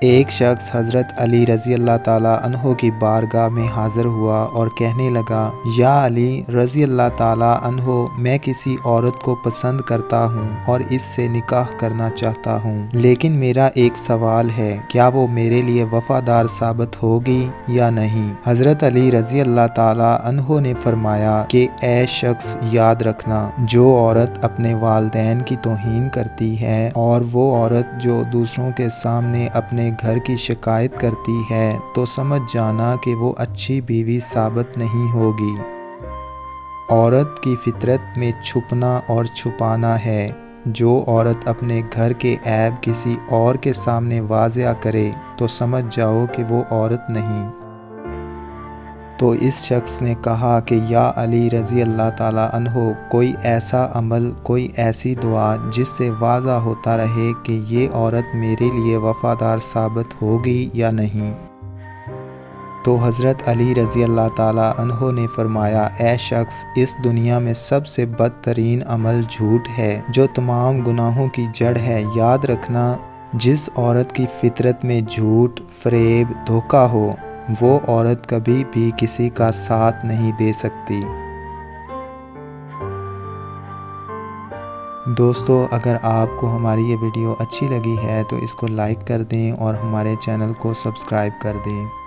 ایک شخص حضرت علی رضی اللہ تعالیٰ عنہ کی بارگاہ میں حاضر ہوا اور کہنے لگا، یا علی رضی اللہ تعالیٰ عنہ، میں کسی عورت کو پسند کرتا ہوں اور اس سے نکاح کرنا چاہتا ہوں، لیکن میرا ایک سوال ہے، کیا وہ میرے لیے وفادار ثابت ہوگی یا نہیں؟ حضرت علی رضی اللہ تعالیٰ عنہ نے فرمایا کہ اے شخص، یاد رکھنا، جو عورت اپنے والدین کی توہین کرتی ہے اور وہ عورت جو دوسروں کے سامنے اپنے گھر کی شکایت کرتی ہے تو سمجھ جانا کہ وہ اچھی بیوی ثابت نہیں ہوگی۔ عورت کی فطرت میں چھپنا اور چھپانا ہے۔ جو عورت اپنے گھر کے عیب کسی اور کے سامنے واضح کرے تو سمجھ جاؤ کہ وہ عورت نہیں۔ تو اس شخص نے کہا کہ یا علی رضی اللہ تعالیٰ عنہ، کوئی ایسا عمل، کوئی ایسی دعا جس سے واضح ہوتا رہے کہ یہ عورت میرے لیے وفادار ثابت ہوگی یا نہیں؟ تو حضرت علی رضی اللہ تعالیٰ عنہ نے فرمایا، اے شخص، اس دنیا میں سب سے بدترین عمل جھوٹ ہے جو تمام گناہوں کی جڑ ہے۔ یاد رکھنا، جس عورت کی فطرت میں جھوٹ، فریب، دھوکہ ہو، وہ عورت کبھی بھی کسی کا ساتھ نہیں دے سکتی۔ دوستو، اگر آپ کو ہماری یہ ویڈیو اچھی لگی ہے تو اس کو لائک کر دیں اور ہمارے چینل کو سبسکرائب کر دیں۔